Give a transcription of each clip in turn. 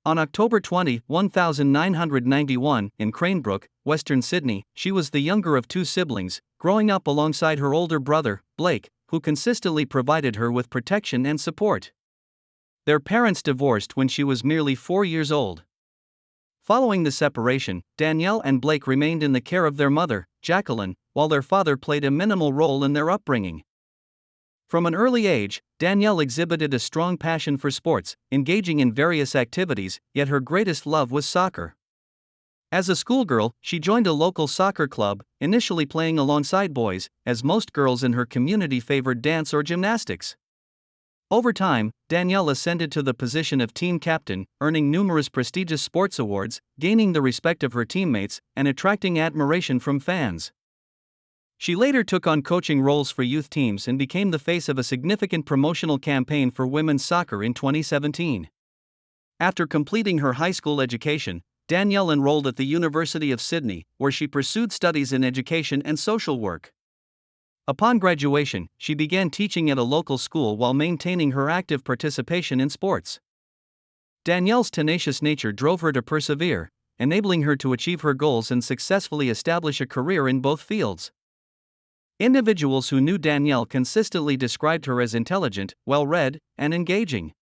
On October 20, 1991, in Cranebrook, Western Sydney, she was the younger of two siblings, growing up alongside her older brother, Blake, who consistently provided her with protection and support. Their parents divorced when she was merely 4 years old. Following the separation, Danielle and Blake remained in the care of their mother, Jacqueline, while their father played a minimal role in their upbringing. From an early age, Danielle exhibited a strong passion for sports, engaging in various activities, yet her greatest love was soccer. As a schoolgirl, she joined a local soccer club, initially playing alongside boys, as most girls in her community favored dance or gymnastics. Over time, Danielle ascended to the position of team captain, earning numerous prestigious sports awards, gaining the respect of her teammates, and attracting admiration from fans. She later took on coaching roles for youth teams and became the face of a significant promotional campaign for women's soccer in 2017. After completing her high school education, Danielle enrolled at the University of Sydney, where she pursued studies in education and social work. Upon graduation, she began teaching at a local school while maintaining her active participation in sports. Danielle's tenacious nature drove her to persevere, enabling her to achieve her goals and successfully establish a career in both fields. Individuals who knew Danielle consistently described her as intelligent, well-read, and engaging.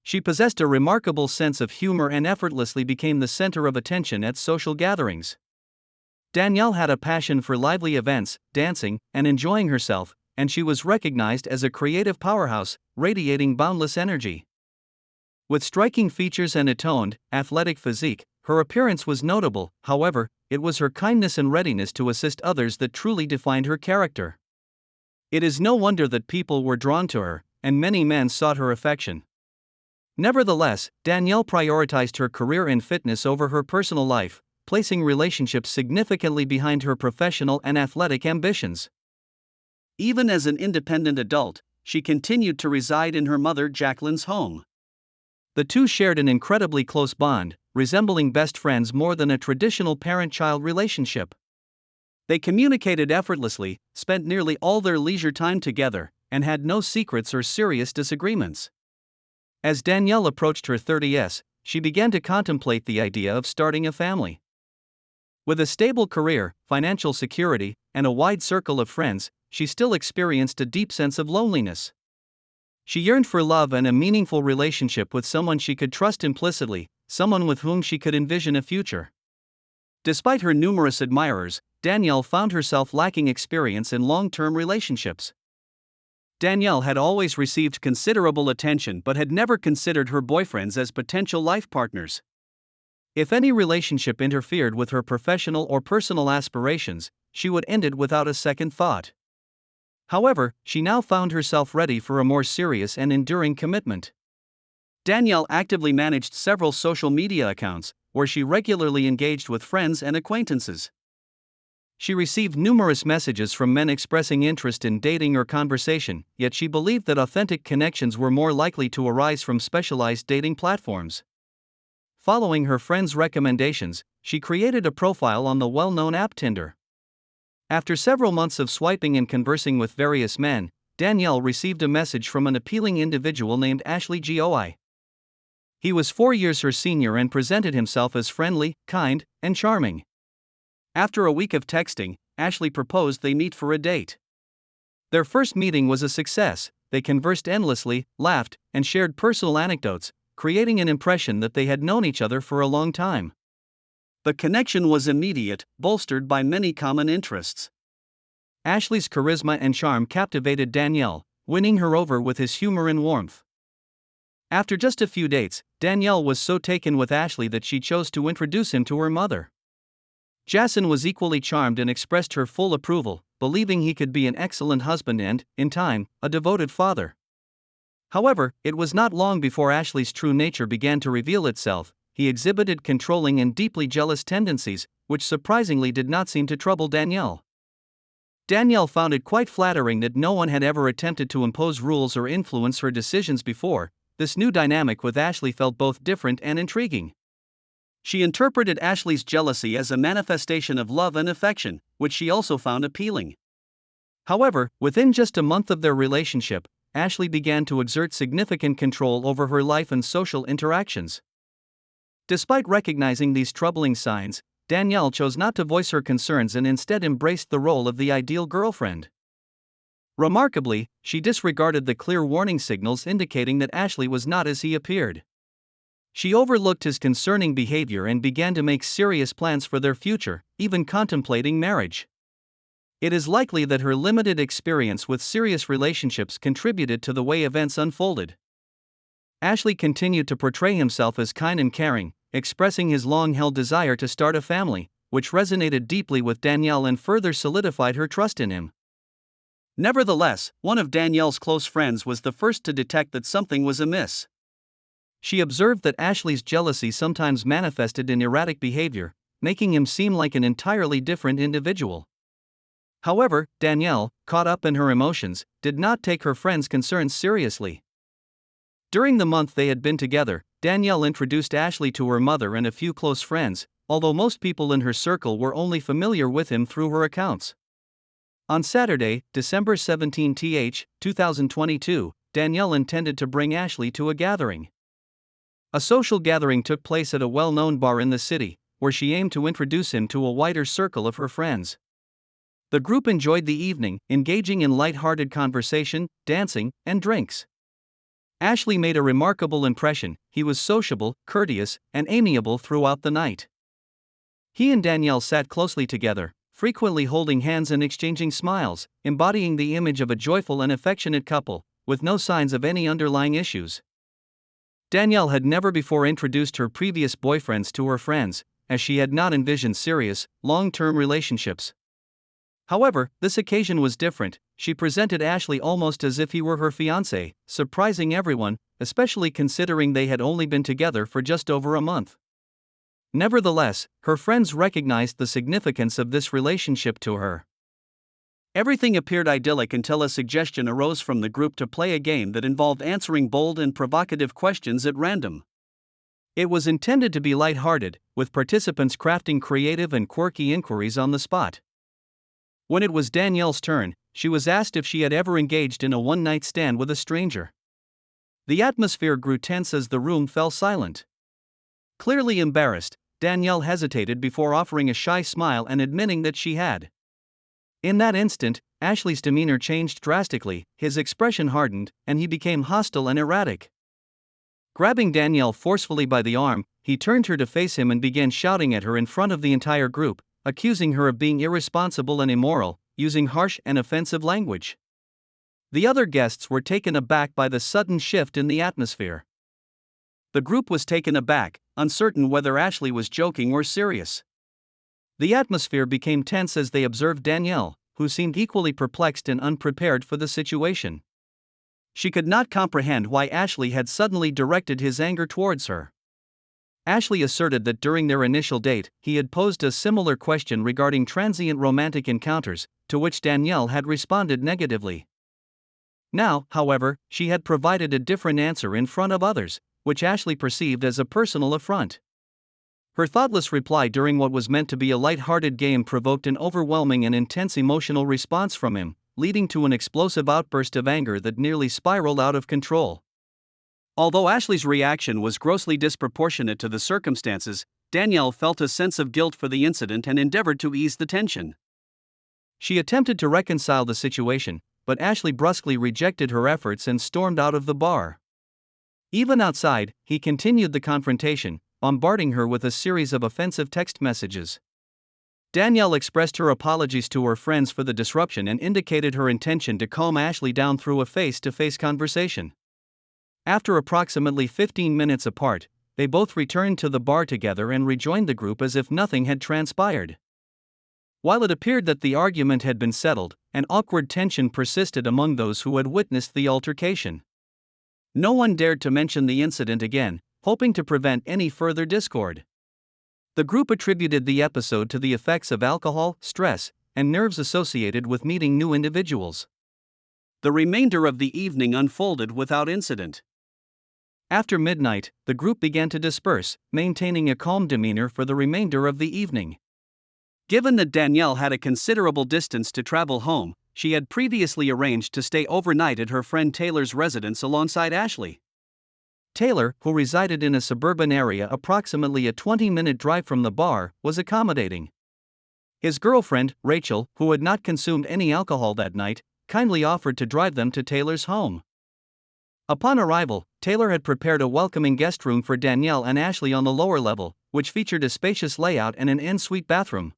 She possessed a remarkable sense of humor and effortlessly became the center of attention at social gatherings. Danielle had a passion for lively events, dancing, and enjoying herself, and she was recognized as a creative powerhouse, radiating boundless energy. With striking features and a toned, athletic physique, her appearance was notable. However, it was her kindness and readiness to assist others that truly defined her character. It is no wonder that people were drawn to her, and many men sought her affection. Nevertheless, Danielle prioritized her career in fitness over her personal life, placing relationships significantly behind her professional and athletic ambitions. Even as an independent adult, she continued to reside in her mother Jacqueline's home. The two shared an incredibly close bond, resembling best friends more than a traditional parent-child relationship. They communicated effortlessly, spent nearly all their leisure time together, and had no secrets or serious disagreements. As Danielle approached her 30s, she began to contemplate the idea of starting a family. With a stable career, financial security, and a wide circle of friends, she still experienced a deep sense of loneliness. She yearned for love and a meaningful relationship with someone she could trust implicitly, someone with whom she could envision a future. Despite her numerous admirers, Danielle found herself lacking experience in long-term relationships. Danielle had always received considerable attention but had never considered her boyfriends as potential life partners. If any relationship interfered with her professional or personal aspirations, she would end it without a second thought. However, she now found herself ready for a more serious and enduring commitment. Danielle actively managed several social media accounts, where she regularly engaged with friends and acquaintances. She received numerous messages from men expressing interest in dating or conversation, yet she believed that authentic connections were more likely to arise from specialized dating platforms. Following her friends' recommendations, she created a profile on the well-known app Tinder. After several months of swiping and conversing with various men, Danielle received a message from an appealing individual named Ashley Goi. He was 4 years her senior and presented himself as friendly, kind, and charming. After a week of texting, Ashley proposed they meet for a date. Their first meeting was a success. They conversed endlessly, laughed, and shared personal anecdotes, creating an impression that they had known each other for a long time. The connection was immediate, bolstered by many common interests. Ashley's charisma and charm captivated Danielle, winning her over with his humor and warmth. After just a few dates, Danielle was so taken with Ashley that she chose to introduce him to her mother. Jason was equally charmed and expressed her full approval, believing he could be an excellent husband and, in time, a devoted father. However, it was not long before Ashley's true nature began to reveal itself. He exhibited controlling and deeply jealous tendencies, which surprisingly did not seem to trouble Danielle. Danielle found it quite flattering that no one had ever attempted to impose rules or influence her decisions before. This new dynamic with Ashley felt both different and intriguing. She interpreted Ashley's jealousy as a manifestation of love and affection, which she also found appealing. However, within just a month of their relationship, Ashley began to exert significant control over her life and social interactions. Despite recognizing these troubling signs, Danielle chose not to voice her concerns and instead embraced the role of the ideal girlfriend. Remarkably, she disregarded the clear warning signals indicating that Ashley was not as he appeared. She overlooked his concerning behavior and began to make serious plans for their future, even contemplating marriage. It is likely that her limited experience with serious relationships contributed to the way events unfolded. Ashley continued to portray himself as kind and caring, expressing his long-held desire to start a family, which resonated deeply with Danielle and further solidified her trust in him. Nevertheless, one of Danielle's close friends was the first to detect that something was amiss. She observed that Ashley's jealousy sometimes manifested in erratic behavior, making him seem like an entirely different individual. However, Danielle, caught up in her emotions, did not take her friend's concerns seriously. During the month they had been together, Danielle introduced Ashley to her mother and a few close friends, although most people in her circle were only familiar with him through her accounts. On Saturday, December 17, 2022, Danielle intended to bring Ashley to a gathering. A social gathering took place at a well-known bar in the city, where she aimed to introduce him to a wider circle of her friends. The group enjoyed the evening, engaging in light-hearted conversation, dancing, and drinks. Ashley made a remarkable impression. He was sociable, courteous, and amiable throughout the night. He and Danielle sat closely together, frequently holding hands and exchanging smiles, embodying the image of a joyful and affectionate couple, with no signs of any underlying issues. Danielle had never before introduced her previous boyfriends to her friends, as she had not envisioned serious, long-term relationships. However, this occasion was different. She presented Ashley almost as if he were her fiancé, surprising everyone, especially considering they had only been together for just over a month. Nevertheless, her friends recognized the significance of this relationship to her. Everything appeared idyllic until a suggestion arose from the group to play a game that involved answering bold and provocative questions at random. It was intended to be lighthearted, with participants crafting creative and quirky inquiries on the spot. When it was Danielle's turn, she was asked if she had ever engaged in a one-night stand with a stranger. The atmosphere grew tense as the room fell silent. Clearly embarrassed, Danielle hesitated before offering a shy smile and admitting that she had. In that instant, Ashley's demeanor changed drastically, his expression hardened, and he became hostile and erratic. Grabbing Danielle forcefully by the arm, he turned her to face him and began shouting at her in front of the entire group, accusing her of being irresponsible and immoral, using harsh and offensive language. The other guests were taken aback by the sudden shift in the atmosphere. The group was taken aback, uncertain whether Ashley was joking or serious. The atmosphere became tense as they observed Danielle, who seemed equally perplexed and unprepared for the situation. She could not comprehend why Ashley had suddenly directed his anger towards her. Ashley asserted that during their initial date, he had posed a similar question regarding transient romantic encounters, to which Danielle had responded negatively. Now, however, she had provided a different answer in front of others, which Ashley perceived as a personal affront. Her thoughtless reply during what was meant to be a light-hearted game provoked an overwhelming and intense emotional response from him, leading to an explosive outburst of anger that nearly spiraled out of control. Although Ashley's reaction was grossly disproportionate to the circumstances, Danielle felt a sense of guilt for the incident and endeavored to ease the tension. She attempted to reconcile the situation, but Ashley brusquely rejected her efforts and stormed out of the bar. Even outside, he continued the confrontation, bombarding her with a series of offensive text messages. Danielle expressed her apologies to her friends for the disruption and indicated her intention to calm Ashley down through a face-to-face conversation. After approximately 15 minutes apart, they both returned to the bar together and rejoined the group as if nothing had transpired. While it appeared that the argument had been settled, an awkward tension persisted among those who had witnessed the altercation. No one dared to mention the incident again, hoping to prevent any further discord. The group attributed the episode to the effects of alcohol, stress, and nerves associated with meeting new individuals. The remainder of the evening unfolded without incident. After midnight, the group began to disperse, maintaining a calm demeanor for the remainder of the evening. Given that Danielle had a considerable distance to travel home, she had previously arranged to stay overnight at her friend Taylor's residence alongside Ashley. Taylor, who resided in a suburban area approximately a 20-minute drive from the bar, was accommodating. His girlfriend, Rachel, who had not consumed any alcohol that night, kindly offered to drive them to Taylor's home. Upon arrival, Taylor had prepared a welcoming guest room for Danielle and Ashley on the lower level, which featured a spacious layout and an en-suite bathroom.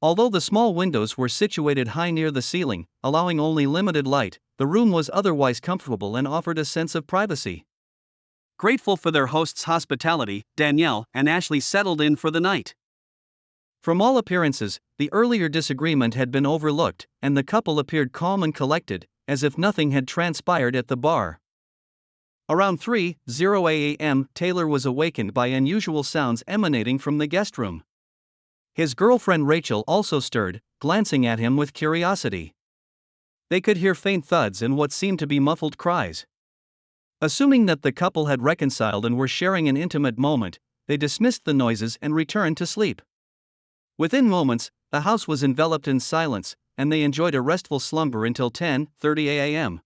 Although the small windows were situated high near the ceiling, allowing only limited light, the room was otherwise comfortable and offered a sense of privacy. Grateful for their host's hospitality, Danielle and Ashley settled in for the night. From all appearances, the earlier disagreement had been overlooked, and the couple appeared calm and collected, as if nothing had transpired at the bar. Around 3:00 a.m., Taylor was awakened by unusual sounds emanating from the guest room. His girlfriend Rachel also stirred, glancing at him with curiosity. They could hear faint thuds and what seemed to be muffled cries. Assuming that the couple had reconciled and were sharing an intimate moment, they dismissed the noises and returned to sleep. Within moments, the house was enveloped in silence, and they enjoyed a restful slumber until 10:30 a.m.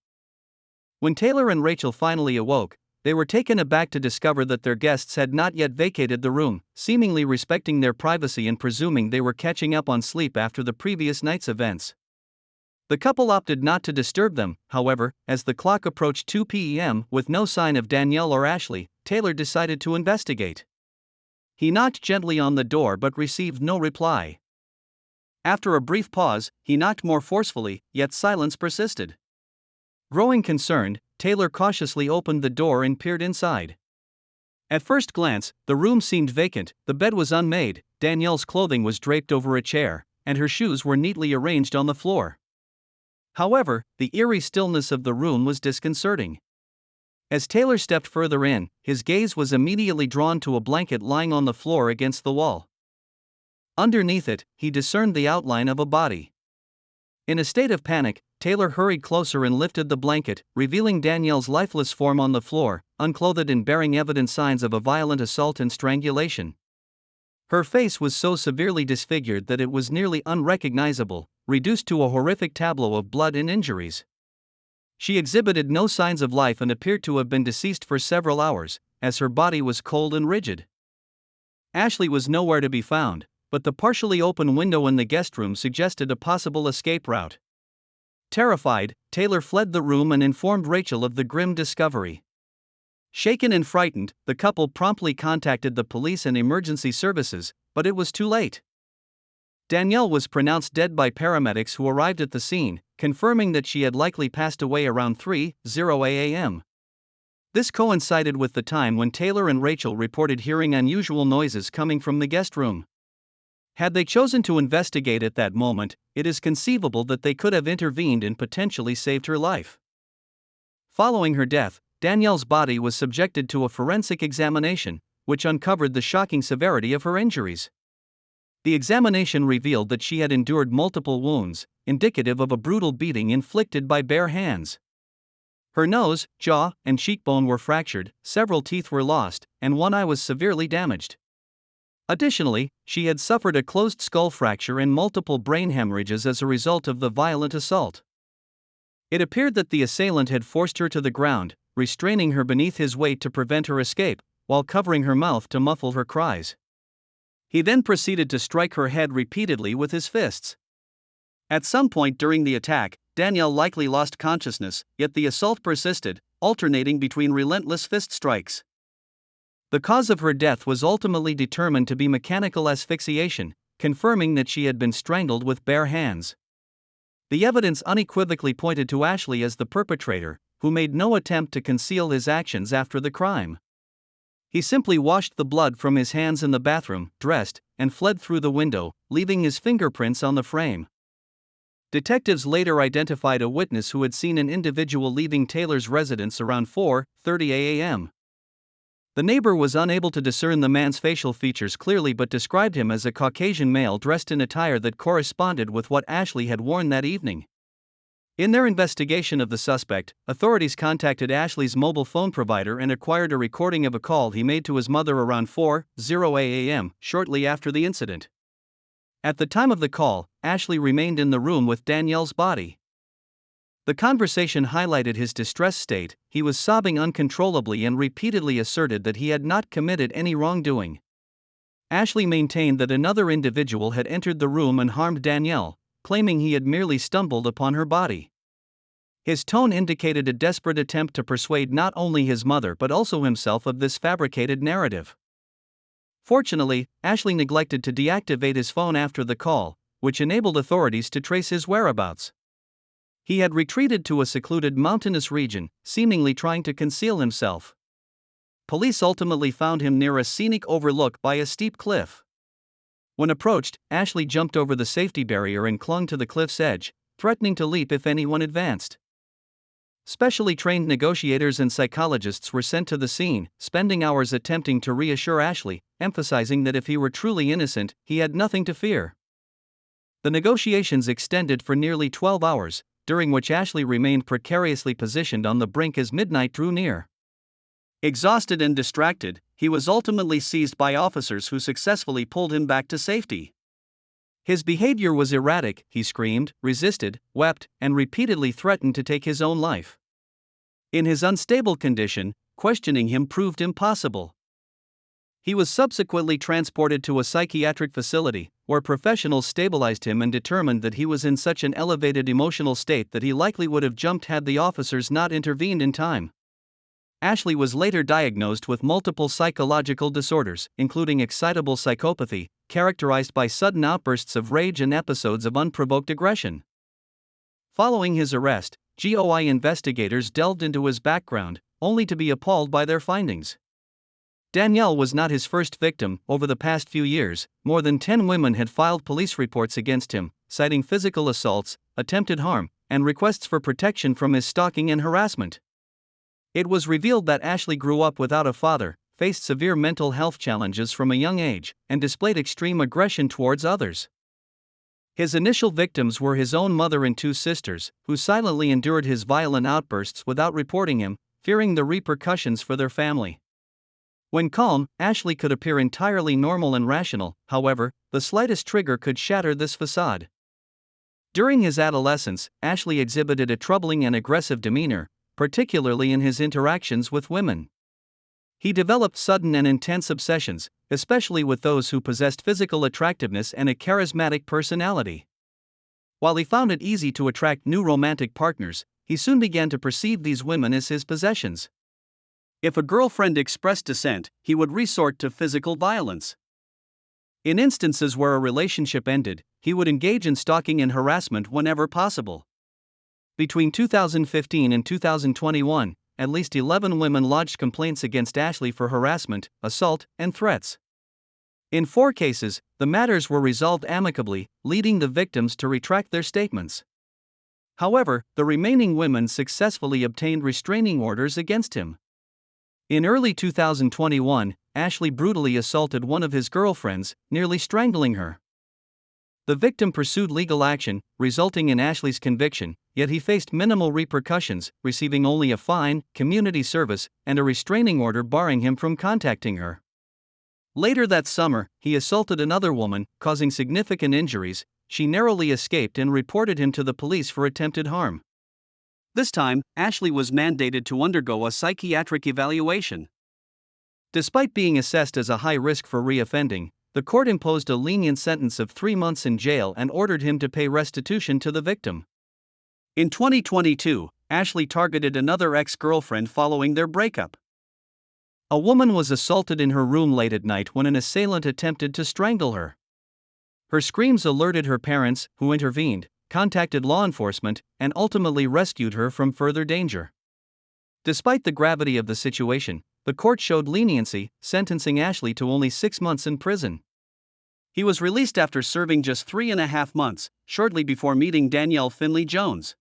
When Taylor and Rachel finally awoke, they were taken aback to discover that their guests had not yet vacated the room, seemingly respecting their privacy and presuming they were catching up on sleep after the previous night's events. The couple opted not to disturb them, however, as the clock approached 2 p.m. with no sign of Danielle or Ashley. Taylor decided to investigate. He knocked gently on the door but received no reply. After a brief pause, he knocked more forcefully, yet silence persisted. Growing concerned, Taylor cautiously opened the door and peered inside. At first glance, the room seemed vacant. The bed was unmade, Danielle's clothing was draped over a chair, and her shoes were neatly arranged on the floor. However, the eerie stillness of the room was disconcerting. As Taylor stepped further in, his gaze was immediately drawn to a blanket lying on the floor against the wall. Underneath it, he discerned the outline of a body. In a state of panic, Taylor hurried closer and lifted the blanket, revealing Danielle's lifeless form on the floor, unclothed and bearing evident signs of a violent assault and strangulation. Her face was so severely disfigured that it was nearly unrecognizable, reduced to a horrific tableau of blood and injuries. She exhibited no signs of life and appeared to have been deceased for several hours, as her body was cold and rigid. Ashley was nowhere to be found, but the partially open window in the guest room suggested a possible escape route. Terrified, Taylor fled the room and informed Rachel of the grim discovery. Shaken and frightened, the couple promptly contacted the police and emergency services, but it was too late. Danielle was pronounced dead by paramedics who arrived at the scene, confirming that she had likely passed away around 3:00 a.m. This coincided with the time when Taylor and Rachel reported hearing unusual noises coming from the guest room. Had they chosen to investigate at that moment, it is conceivable that they could have intervened and potentially saved her life. Following her death, Danielle's body was subjected to a forensic examination, which uncovered the shocking severity of her injuries. The examination revealed that she had endured multiple wounds, indicative of a brutal beating inflicted by bare hands. Her nose, jaw, and cheekbone were fractured, several teeth were lost, and one eye was severely damaged. Additionally, she had suffered a closed skull fracture and multiple brain hemorrhages as a result of the violent assault. It appeared that the assailant had forced her to the ground, restraining her beneath his weight to prevent her escape, while covering her mouth to muffle her cries. He then proceeded to strike her head repeatedly with his fists. At some point during the attack, Danielle likely lost consciousness, yet the assault persisted, alternating between relentless fist strikes. The cause of her death was ultimately determined to be mechanical asphyxiation, confirming that she had been strangled with bare hands. The evidence unequivocally pointed to Ashley as the perpetrator, who made no attempt to conceal his actions after the crime. He simply washed the blood from his hands in the bathroom, dressed, and fled through the window, leaving his fingerprints on the frame. Detectives later identified a witness who had seen an individual leaving Taylor's residence around 4:30 a.m. The neighbor was unable to discern the man's facial features clearly but described him as a Caucasian male dressed in attire that corresponded with what Ashley had worn that evening. In their investigation of the suspect, authorities contacted Ashley's mobile phone provider and acquired a recording of a call he made to his mother around 4:00 a.m., shortly after the incident. At the time of the call, Ashley remained in the room with Danielle's body. The conversation highlighted his distressed state. He was sobbing uncontrollably and repeatedly asserted that he had not committed any wrongdoing. Ashley maintained that another individual had entered the room and harmed Danielle, claiming he had merely stumbled upon her body. His tone indicated a desperate attempt to persuade not only his mother but also himself of this fabricated narrative. Fortunately, Ashley neglected to deactivate his phone after the call, which enabled authorities to trace his whereabouts. He had retreated to a secluded mountainous region, seemingly trying to conceal himself. Police ultimately found him near a scenic overlook by a steep cliff. When approached, Ashley jumped over the safety barrier and clung to the cliff's edge, threatening to leap if anyone advanced. Specially trained negotiators and psychologists were sent to the scene, spending hours attempting to reassure Ashley, emphasizing that if he were truly innocent, he had nothing to fear. The negotiations extended for nearly 12 hours, during which Ashley remained precariously positioned on the brink as midnight drew near. Exhausted and distracted, he was ultimately seized by officers who successfully pulled him back to safety. His behavior was erratic. He screamed, resisted, wept, and repeatedly threatened to take his own life. In his unstable condition, questioning him proved impossible. He was subsequently transported to a psychiatric facility, where professionals stabilized him and determined that he was in such an elevated emotional state that he likely would have jumped had the officers not intervened in time. Ashley was later diagnosed with multiple psychological disorders, including excitable psychopathy, characterized by sudden outbursts of rage and episodes of unprovoked aggression. Following his arrest, GOI investigators delved into his background, only to be appalled by their findings. Danielle was not his first victim. Over the past few years, more than 10 women had filed police reports against him, citing physical assaults, attempted harm, and requests for protection from his stalking and harassment. It was revealed that Ashley grew up without a father, faced severe mental health challenges from a young age, and displayed extreme aggression towards others. His initial victims were his own mother and 2 sisters, who silently endured his violent outbursts without reporting him, fearing the repercussions for their family. When calm, Ashley could appear entirely normal and rational. However, the slightest trigger could shatter this facade. During his adolescence, Ashley exhibited a troubling and aggressive demeanor, particularly in his interactions with women. He developed sudden and intense obsessions, especially with those who possessed physical attractiveness and a charismatic personality. While he found it easy to attract new romantic partners, he soon began to perceive these women as his possessions. If a girlfriend expressed dissent, he would resort to physical violence. In instances where a relationship ended, he would engage in stalking and harassment whenever possible. Between 2015 and 2021, at least 11 women lodged complaints against Ashley for harassment, assault, and threats. In 4 cases, the matters were resolved amicably, leading the victims to retract their statements. However, the remaining women successfully obtained restraining orders against him. In early 2021, Ashley brutally assaulted one of his girlfriends, nearly strangling her. The victim pursued legal action, resulting in Ashley's conviction, yet he faced minimal repercussions, receiving only a fine, community service, and a restraining order barring him from contacting her. Later that summer, he assaulted another woman, causing significant injuries. She narrowly escaped and reported him to the police for attempted harm. This time, Ashley was mandated to undergo a psychiatric evaluation. Despite being assessed as a high risk for reoffending, the court imposed a lenient sentence of 3 months in jail and ordered him to pay restitution to the victim. In 2022, Ashley targeted another ex-girlfriend following their breakup. A woman was assaulted in her room late at night when an assailant attempted to strangle her. Her screams alerted her parents, who intervened, contacted law enforcement, and ultimately rescued her from further danger. Despite the gravity of the situation, the court showed leniency, sentencing Ashley to only 6 months in prison. He was released after serving just 3.5 months, shortly before meeting Danielle Finley Jones.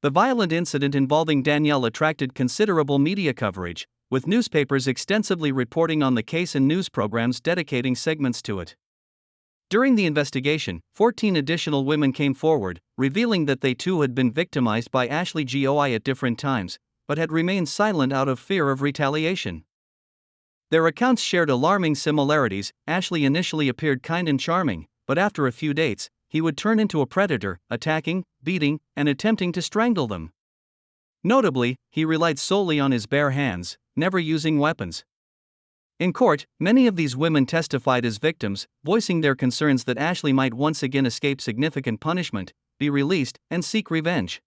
The violent incident involving Danielle attracted considerable media coverage, with newspapers extensively reporting on the case and news programs dedicating segments to it. During the investigation, 14 additional women came forward, revealing that they too had been victimized by Ashley GOI at different times, but had remained silent out of fear of retaliation. Their accounts shared alarming similarities. Ashley initially appeared kind and charming, but after a few dates, he would turn into a predator, attacking, beating, and attempting to strangle them. Notably, he relied solely on his bare hands, never using weapons. In court, many of these women testified as victims, voicing their concerns that Ashley might once again escape significant punishment, be released, and seek revenge.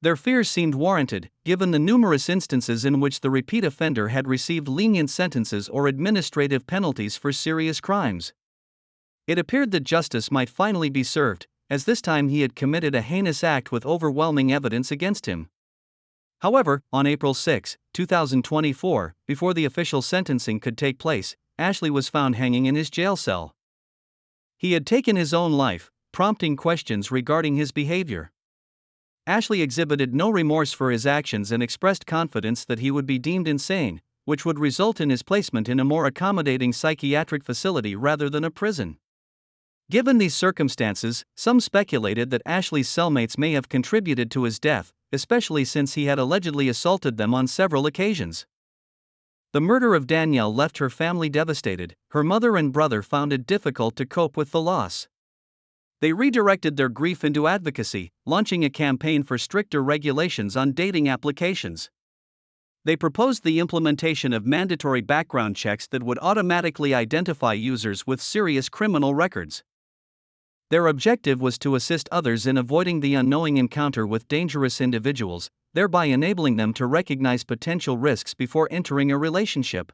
Their fears seemed warranted, given the numerous instances in which the repeat offender had received lenient sentences or administrative penalties for serious crimes. It appeared that justice might finally be served, as this time he had committed a heinous act with overwhelming evidence against him. However, on April 6, 2024, before the official sentencing could take place, Ashley was found hanging in his jail cell. He had taken his own life, prompting questions regarding his behavior. Ashley exhibited no remorse for his actions and expressed confidence that he would be deemed insane, which would result in his placement in a more accommodating psychiatric facility rather than a prison. Given these circumstances, some speculated that Ashley's cellmates may have contributed to his death, especially since he had allegedly assaulted them on several occasions. The murder of Danielle left her family devastated. Her mother and brother found it difficult to cope with the loss. They redirected their grief into advocacy, launching a campaign for stricter regulations on dating applications. They proposed the implementation of mandatory background checks that would automatically identify users with serious criminal records. Their objective was to assist others in avoiding the unknowing encounter with dangerous individuals, thereby enabling them to recognize potential risks before entering a relationship.